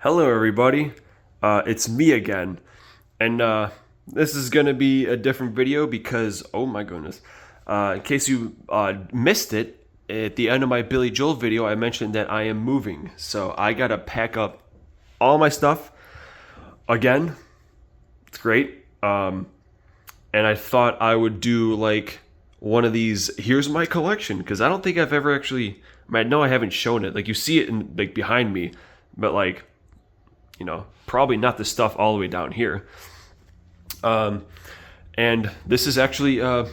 Hello, everybody. It's me again, and this is gonna be a different video because, oh my goodness, in case you missed it, at the end of my Billy Joel video, I mentioned that I am moving, so I gotta pack up all my stuff again. It's great, and I thought I would do like one of these. Here's my collection because I don't think I've ever actually. I know I haven't shown it. Like you see it in like behind me, but like probably not the stuff all the way down here. And this is actually to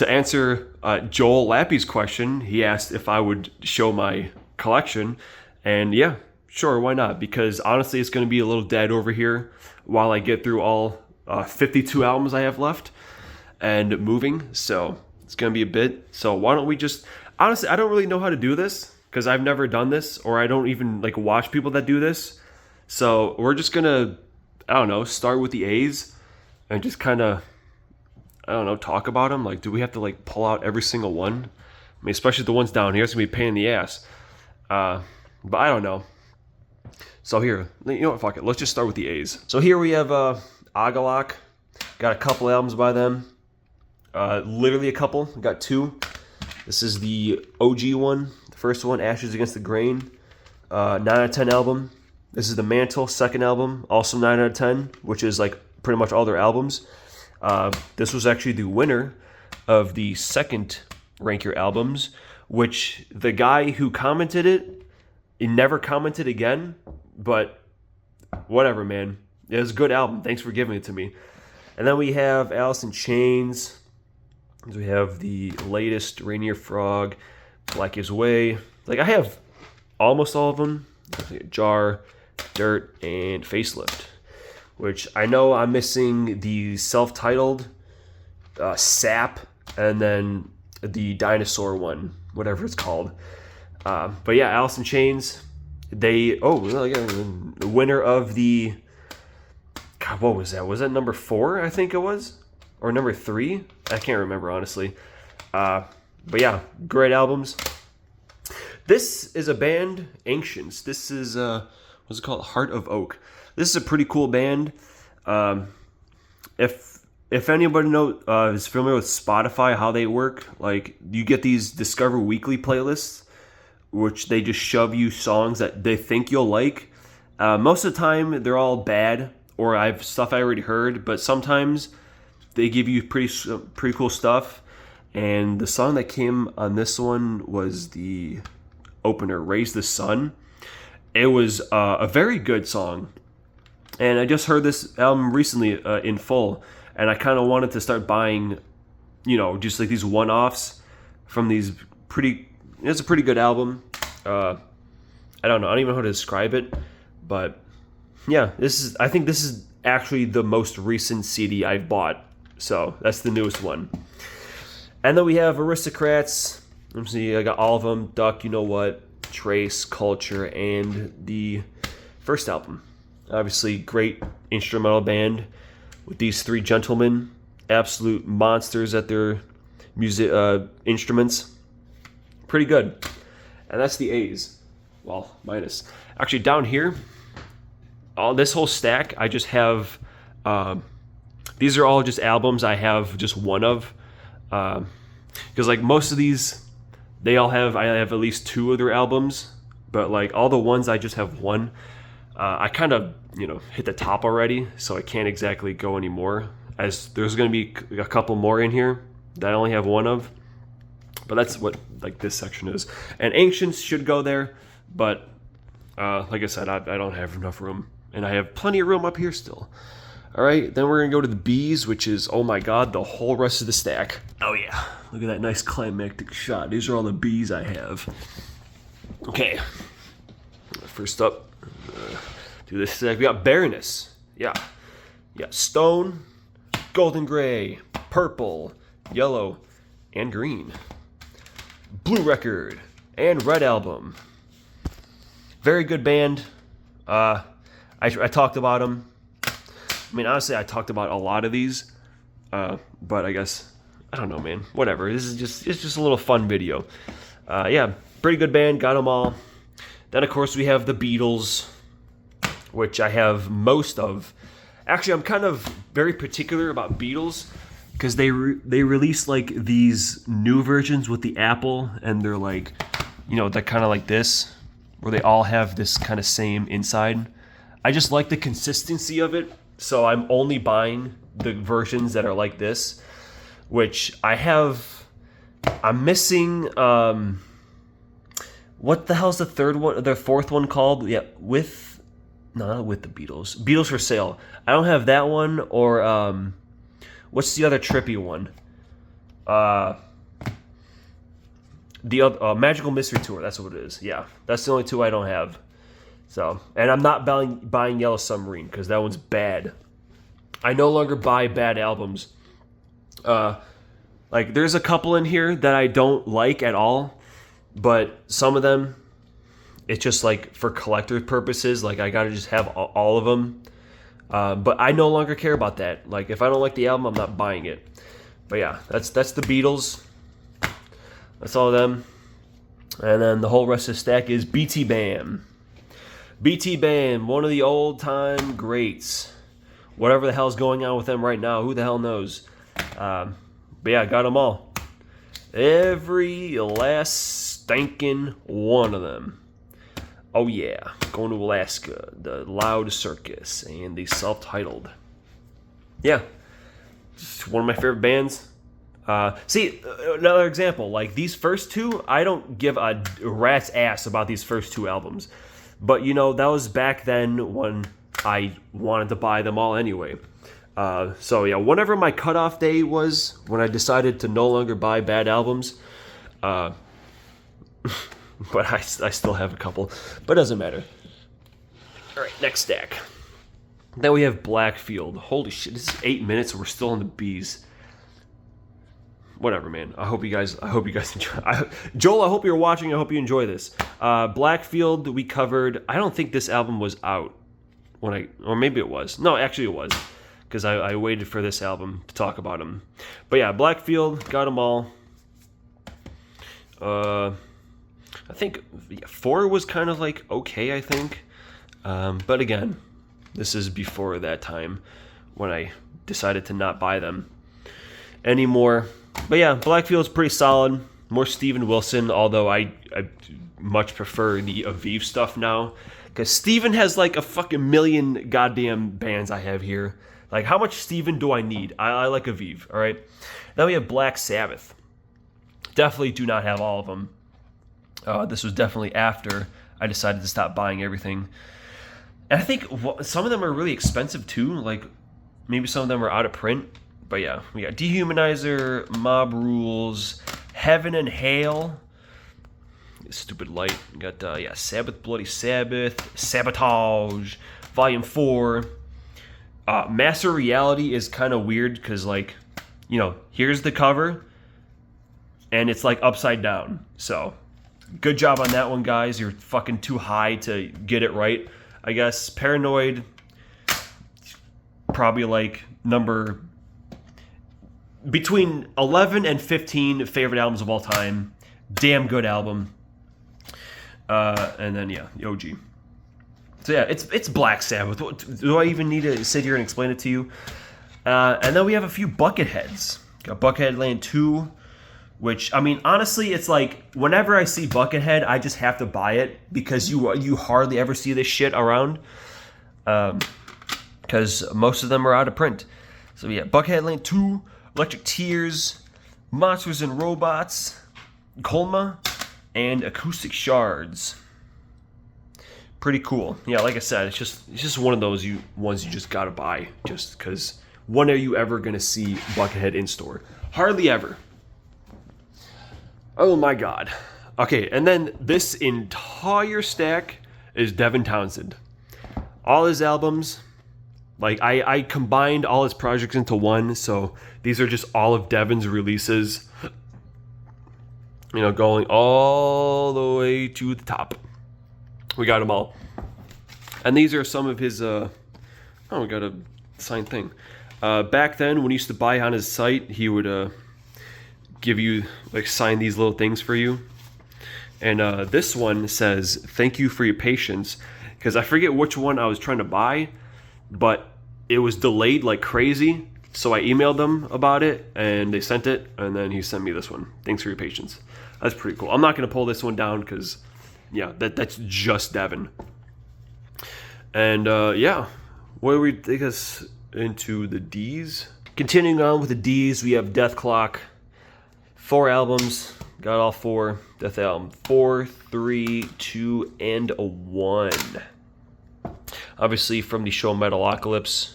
answer Joel Lappy's question. He asked if I would show my collection, and yeah, sure, why not? Because honestly, it's going to be a little dead over here while I get through all 52 albums I have left and moving. So it's going to be a bit. So why don't we just? Honestly, I don't really know how to do this because I've never done this, or I don't even like watch people that do this. So we're just gonna, I don't know, start with the A's and just kind of, I don't know, talk about them. Like, do we have to like pull out every single one? I mean, especially the ones down here, it's gonna be a pain in the ass. But I don't know. So here, you know what? Fuck it. Let's just start with the A's. So here we have Agalloch. Got a couple albums by them. Literally a couple. Got two. This is the OG one. The first one, Ashes Against the Grain. 9 out of 10 album. This is the Mantle, second album, also 9 out of 10, which is like pretty much all their albums. This was actually the winner of the second Rank Your Albums, which the guy who commented it, he never commented again, but whatever, man. It was a good album. Thanks for giving it to me. And then we have Alice in Chains. We have the latest Rainier Frog, Black Gives Way. Like, I have almost all of them. Jar, Dirt, and Facelift, which I know I'm missing the self-titled Sap, and then the dinosaur one, whatever it's called. But yeah, Alice in Chains, the winner of the, God, what was that? Was that number 4? I think it was, or number 3? I can't remember honestly. But yeah, great albums. This is a band, Ancients. This is what's it called? Heart of Oak. This is a pretty cool band. If anybody is familiar with Spotify, how they work, like you get these Discover Weekly playlists, which they just shove you songs that they think you'll like. Most of the time, they're all bad, or I've stuff I already heard. But sometimes they give you pretty cool stuff. And the song that came on this one was the opener, Raise the Sun. It was a very good song, and I just heard this album recently in full, and I kind of wanted to start buying, just like these one-offs from these it's a pretty good album. I don't know, I don't even know how to describe it, but yeah, I think this is actually the most recent CD I've bought, so that's the newest one. And then we have Aristocrats. Let me see, I got all of them. Duck, You Know What, Trace, Culture, and the first album. Obviously, great instrumental band with these three gentlemen, absolute monsters at their music instruments. Pretty good. And that's the A's. Well, minus. Actually, down here, this whole stack, I just have. These are all just albums I have just one of, because like most of these. I have at least 2 of their albums, but like all the ones I just have one. I kind of, hit the top already, so I can't exactly go anymore. As there's going to be a couple more in here that I only have one of, but that's what like this section is. And Ancients should go there, but like I said, I don't have enough room, and I have plenty of room up here still. All right, then we're going to go to the B's, which is, oh my God, the whole rest of the stack. Oh yeah, look at that nice climactic shot. These are all the B's I have. Okay, first up, do this stack. We got Baroness. Yeah, Stone, Golden Gray, Purple, Yellow, and Green. Blue Record, and Red Album. Very good band. I talked about them. I mean, honestly, I talked about a lot of these, but I guess, I don't know, man. Whatever. It's just a little fun video. Yeah, pretty good band. Got them all. Then, of course, we have the Beatles. which I have most of. Actually, I'm kind of very particular about Beatles because they release like these new versions with the Apple, and they're like, you know, they're kind of like this, where they all have this kind of same inside. I just like the consistency of it, so I'm only buying the versions that are like this, which I have. I'm missing. What the hell's the third one? The fourth one called? Yeah, not with the Beatles. Beatles for Sale. I don't have that one, or what's the other trippy one? The other Magical Mystery Tour. That's what it is. Yeah, that's the only two I don't have. So, and I'm not buying Yellow Submarine because that one's bad. I no longer buy bad albums. Like there's a couple in here that I don't like at all, but some of them, it's just like for collector purposes. Like I gotta just have all of them. But I no longer care about that. Like if I don't like the album, I'm not buying it. But yeah, that's the Beatles. That's all of them. And then the whole rest of the stack is BT Bam. BT Bam, one of the old-time greats. Whatever the hell's going on with them right now, who the hell knows? But yeah, got them all. Every last stinking one of them. Oh yeah, going to Alaska, the Loud Circus, and the self-titled. Yeah, just one of my favorite bands. See, another example, like these first two, I don't give a rat's ass about these first two albums. But, you know, that was back then when I wanted to buy them all anyway. So, yeah, whenever my cutoff day was, when I decided to no longer buy bad albums, but I still have a couple, but it doesn't matter. All right, next stack. Then we have Blackfield. Holy shit, this is 8 minutes and we're still in the B's. Whatever, man. I hope you guys enjoy. Joel, I hope you're watching. I hope you enjoy this. Blackfield, we covered. I don't think this album was out or maybe it was. No, actually it was, because I waited for this album to talk about them. But yeah, Blackfield, got them all. I think 4 was kind of like okay, I think. But again, this is before that time when I decided to not buy them anymore. But yeah, Blackfield's pretty solid. More Steven Wilson, although I much prefer the Aviv stuff now. Because Steven has like a fucking million goddamn bands I have here. Like, how much Steven do I need? I like Aviv, alright? Then we have Black Sabbath. Definitely do not have all of them. This was definitely after I decided to stop buying everything. And I think some of them are really expensive too. Like, maybe some of them are out of print. But yeah, we got Dehumanizer, Mob Rules, Heaven and Hail, stupid light. We got Sabbath, Bloody Sabbath, Sabotage, Volume 4. Master Reality is kind of weird because, like, you know, here's the cover, and it's like upside down. So, good job on that one, guys. You're fucking too high to get it right, I guess. Paranoid, probably like number between 11 and 15 favorite albums of all time. Damn good album. And then, yeah, the OG. So, yeah, it's Black Sabbath. Do I even need to sit here and explain it to you? And then we have a few Bucketheads. Got Buckethead Land 2, which, I mean, honestly, it's like, whenever I see Buckethead, I just have to buy it, because you hardly ever see this shit around. Because most of them are out of print. So, yeah, Buckethead Land 2, Electric Tears, Monsters and Robots, Colma, and Acoustic Shards. Pretty cool. Yeah, like I said, it's just one of those ones you just gotta buy, just because when are you ever gonna see Buckethead in store? Hardly ever. Oh my god. Okay, and then this entire stack is Devin Townsend. All his albums. Like, I combined all his projects into one, so these are just all of Devin's releases. You know, going all the way to the top. We got them all. And these are some of his, we got a signed thing. Back then, when he used to buy on his site, he would give you, like, sign these little things for you. And this one says, "Thank you for your patience." because I forget which one I was trying to buy, but it was delayed like crazy. So I emailed them about it, and they sent it, and then he sent me this one. Thanks for your patience. That's pretty cool. I'm not going to pull this one down because, yeah, that's just Devin. And, yeah, where do we take us into the D's? Continuing on with the D's, we have Dethklok. 4 albums. Got all 4. Death album 4, 3, 2, and a 1. Obviously from the show Metalocalypse.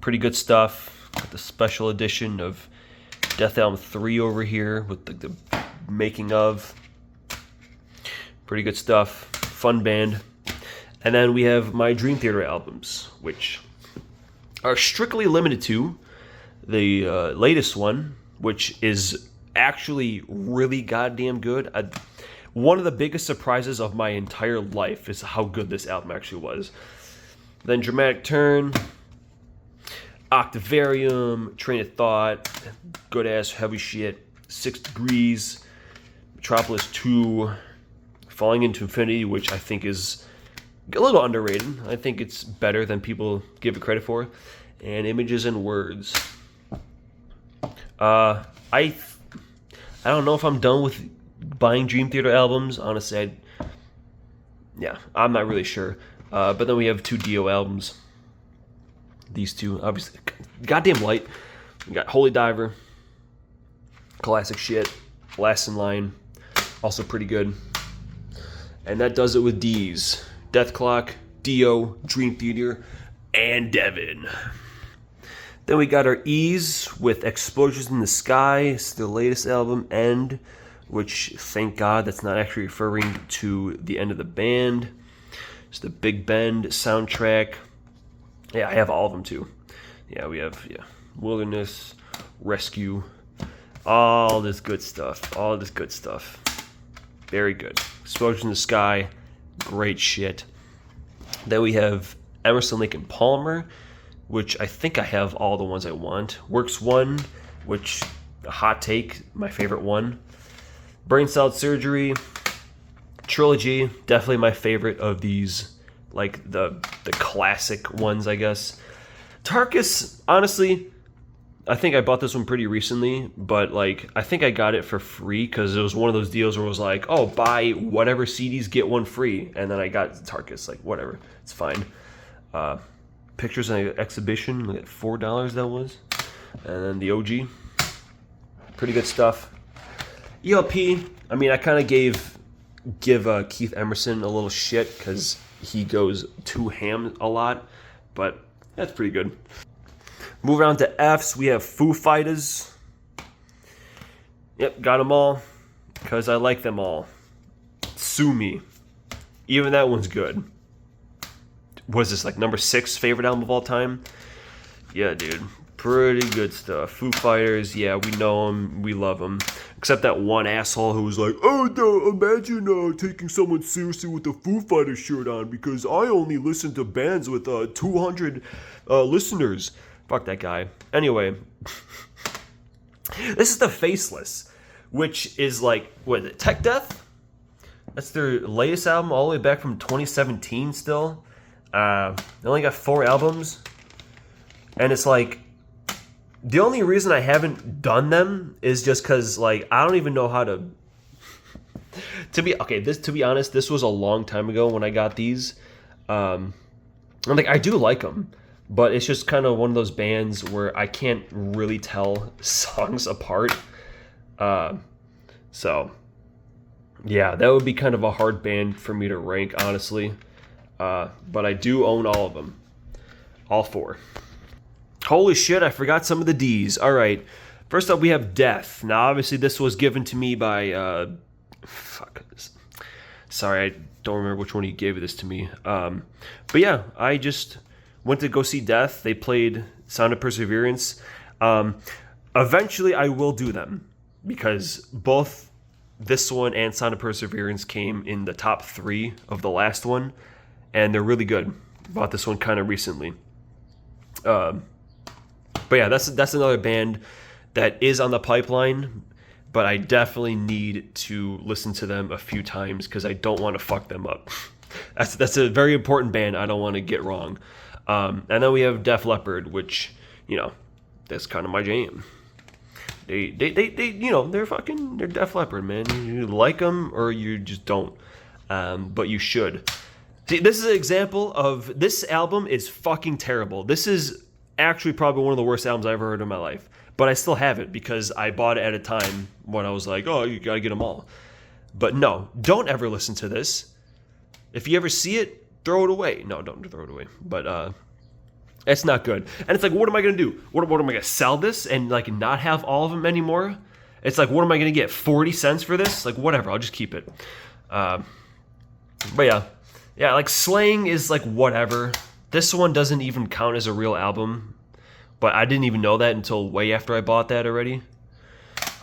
Pretty good stuff. Got the special edition of Death Album 3 over here with the making of. Pretty good stuff. Fun band. And then we have my Dream Theater albums, which are strictly limited to the latest one, which is actually really goddamn good. One of the biggest surprises of my entire life is how good this album actually was. Then Dramatic Turn, Octavarium, Train of Thought, good ass heavy shit, 6 Degrees, Metropolis 2, Falling into Infinity, which I think is a little underrated. I think it's better than people give it credit for, and Images and Words. I don't know if I'm done with buying Dream Theater albums. Honestly, I'm not really sure. But then we have 2 Dio albums. These 2, obviously, goddamn light. We got Holy Diver, classic shit. Last in Line, also pretty good. And that does it with D's. Dethklok, Dio, Dream Theater, and Devin. Then we got our E's with Explosions in the Sky. It's the latest album, End, which, thank God, that's not actually referring to the end of the band. It's the Big Bend soundtrack. Yeah, I have all of them too. Yeah, we have Wilderness, Rescue, all this good stuff. Very good. Explosion in the Sky, great shit. Then we have Emerson, Lake and Palmer, which I think I have all the ones I want. Works 1, which, a hot take, my favorite one. Brain Salad Surgery, Trilogy, definitely my favorite of these, like the classic ones, I guess. Tarkus, honestly, I think I bought this one pretty recently, but like I think I got it for free because it was one of those deals where it was like, oh, buy whatever CDs, get one free, and then I got Tarkus, like whatever, it's fine. Pictures in an Exhibition, like $4 that was, and then the OG, pretty good stuff. ELP, I mean, I kind of give Keith Emerson a little shit because he goes too ham a lot, but that's pretty good. Moving on to F's, we have Foo Fighters. Yep, got them all because I like them all. Sue Me, even that one's good. What is this, like number 6 favorite album of all time? Yeah, dude, pretty good stuff. Foo Fighters, yeah, we know them, we love them. Except that one asshole who was like, oh, no, imagine taking someone seriously with a Foo Fighters shirt on because I only listen to bands with 200 listeners. Fuck that guy. Anyway, this is the Faceless, which is like, what is it, Tech Death? That's their latest album, all the way back from 2017 still. They only got 4 albums. And it's like, the only reason I haven't done them is just because, like, I don't even know how to... to be honest, this was a long time ago when I got these. I'm like, I do like them, but it's just kind of one of those bands where I can't really tell songs apart. So, yeah, that would be kind of a hard band for me to rank, honestly. But I do own all of them. All 4. Holy shit, I forgot some of the D's. All right. First up, we have Death. Now, obviously, this was given to me by... Sorry, I don't remember which one he gave this to me. But yeah, I just went to go see Death. They played Sound of Perseverance. Eventually, I will do them because both this one and Sound of Perseverance came in the top 3 of the last one, and they're really good. Bought this one kind of recently. But yeah, that's another band that is on the pipeline, but I definitely need to listen to them a few times because I don't want to fuck them up. That's a very important band. I don't want to get wrong. And then we have Def Leppard, which, that's kind of my jam. They they're Def Leppard, man. You like them or you just don't. But you should. See, this is an example of, this album is fucking terrible. This is actually probably one of the worst albums I ever heard in my life. But I still have it because I bought it at a time when I was like, oh, you gotta get them all. But no, don't ever listen to this. If you ever see it, throw it away. No, don't throw it away. But it's not good. And it's like, what am I gonna do? What am I gonna sell this and like not have all of them anymore? It's like, what am I gonna get? 40 cents for this? Like, whatever. I'll just keep it. But yeah, like Slang is like whatever. This one doesn't even count as a real album, but I didn't even know that until way after I bought that already.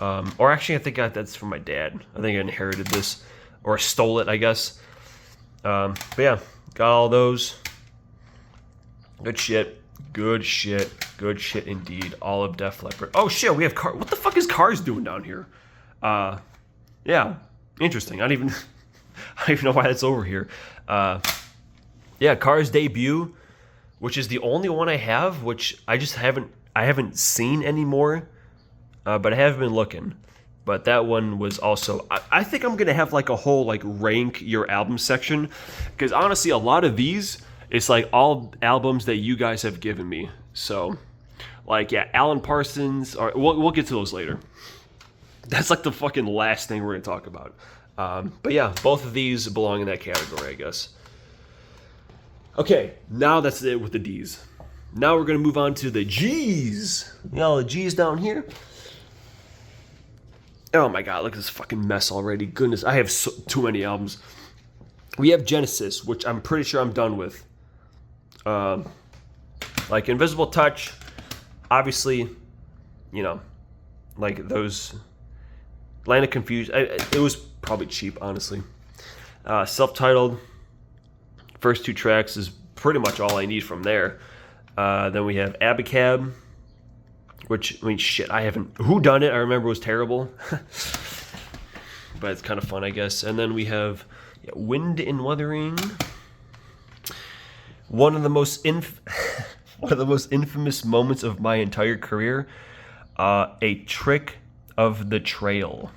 Or actually, I think that's from my dad. I think I inherited this, or stole it, I guess. But yeah, got all those. Good shit. Good shit. Good shit indeed. All of Def Leppard. Oh shit, we have Cars. What the fuck is Cars doing down here? Yeah, interesting. I don't even know why that's over here. Yeah, Cars debut, which is the only one I have, which I haven't seen anymore, but I have been looking. But that one was also, I think I'm gonna have like a whole like rank your album section, because honestly, a lot of these, it's like all albums that you guys have given me. So, like, yeah, Alan Parsons, or we'll get to those later. That's like the fucking last thing we're gonna talk about. But yeah, both of these belong in that category, I guess. Okay, now that's it with the D's. Now we're gonna move on to the G's. The G's down here. Oh my god, look at this fucking mess already. Goodness, I have too many albums. We have Genesis, which I'm pretty sure I'm done with. Like Invisible Touch, obviously, like those Land of Confusion. It was probably cheap, honestly. Self-titled, first two tracks is pretty much all I need from there. Then we have Abacab, which, shit, I haven't... Who Done It? I remember was terrible. But it's kind of fun, I guess. And then we have Wind in Wuthering. One of the most infamous moments of my entire career. A Trick of the Trail.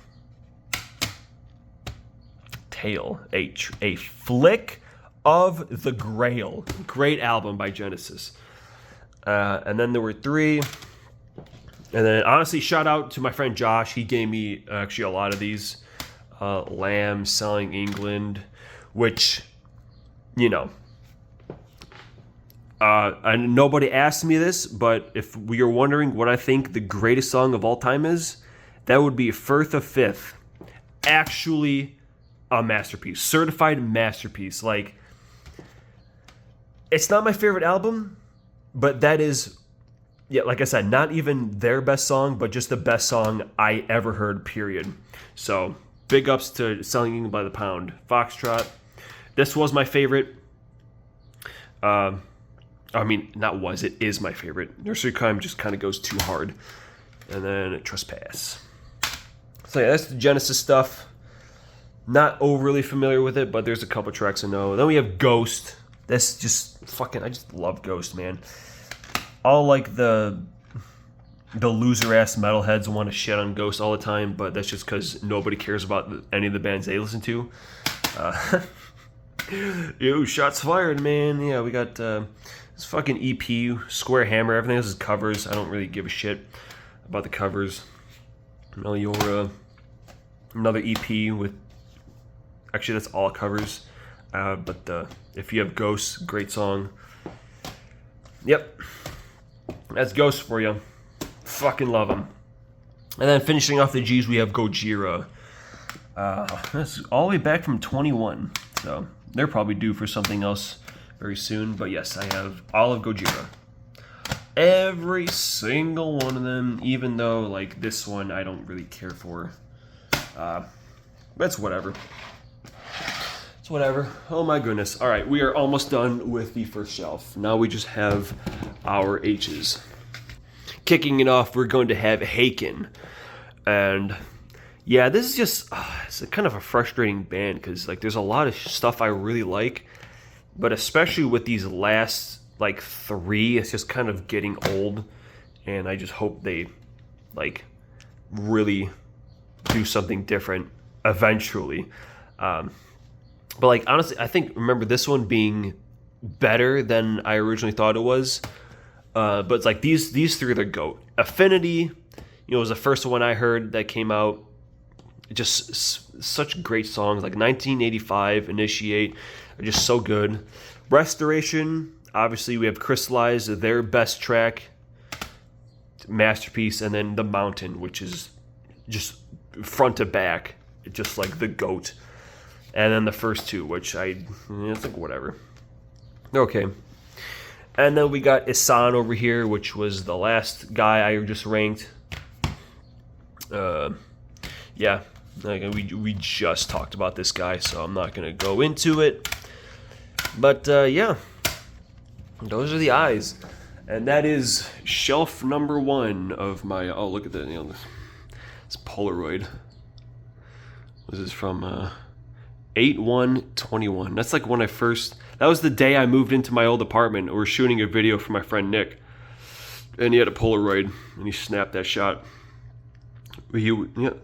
A Flick of the Grail. Great album by Genesis. And then there were three. And then, honestly, shout out to my friend Josh. He gave me actually a lot of these. Lamb, Selling England, which, and nobody asked me this, but if you're wondering what I think the greatest song of all time is, that would be Firth of Fifth. Actually, a masterpiece. Certified masterpiece. Like, it's not my favorite album, but that is, like I said, not even their best song, but just the best song I ever heard, period. So, big ups to Selling England by the Pound. Foxtrot. This was my favorite. It is my favorite. Nursery Crime just kind of goes too hard. And then Trespass. So yeah, that's the Genesis stuff. Not overly familiar with it, but there's a couple tracks I know. Then we have Ghost. That's just fucking, I just love Ghost, man. All like the loser ass metalheads want to shit on Ghost all the time, but that's just because nobody cares about any of the bands they listen to. Yo, shots fired, man. Yeah, we got this fucking EP, Square Hammer. Everything else is covers. I don't really give a shit about the covers. Meliora, another EP with, actually that's all covers. But If You Have Ghosts, great song. Yep, that's Ghosts for you. Fucking love them. And then finishing off the G's, we have Gojira. That's all the way back from 21. So they're probably due for something else very soon. But yes, I have all of Gojira. Every single one of them, even though like this one I don't really care for. But it's whatever. It's whatever. Oh my goodness. All right, we are almost done with the first shelf. Now we just have our H's. Kicking it off, we're going to have Haken. And Yeah, this is just it's a kind of a frustrating band because like there's a lot of stuff I really like, but especially with these last like three, it's just kind of getting old, and I just hope they like really do something different eventually. But like honestly, I think remember this one being better than I originally thought it was. But it's like these three are the GOAT. Affinity, was the first one I heard that came out. Just such great songs like 1985, Initiate are just so good. Restoration, obviously we have Crystallize, their best track, masterpiece, and then The Mountain, which is just front to back, just like the GOAT. And then the first two, which I think whatever. Okay. And then we got Isan over here, which was the last guy I just ranked. Yeah, like we just talked about this guy, so I'm not gonna go into it. But yeah, those are the eyes, and that is shelf number one of my. Oh, look at that! This Polaroid. This is from 8/1/21. That's like when I first. That was the day I moved into my old apartment. We were shooting a video for my friend Nick, and he had a Polaroid, and he snapped that shot.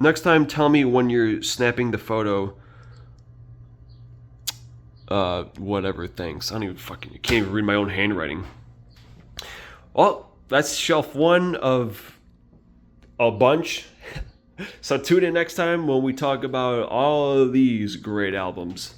Next time, tell me when you're snapping the photo. Whatever. Thanks. I don't even you can't even read my own handwriting. Well, that's shelf one of a bunch. So tune in next time when we talk about all of these great albums.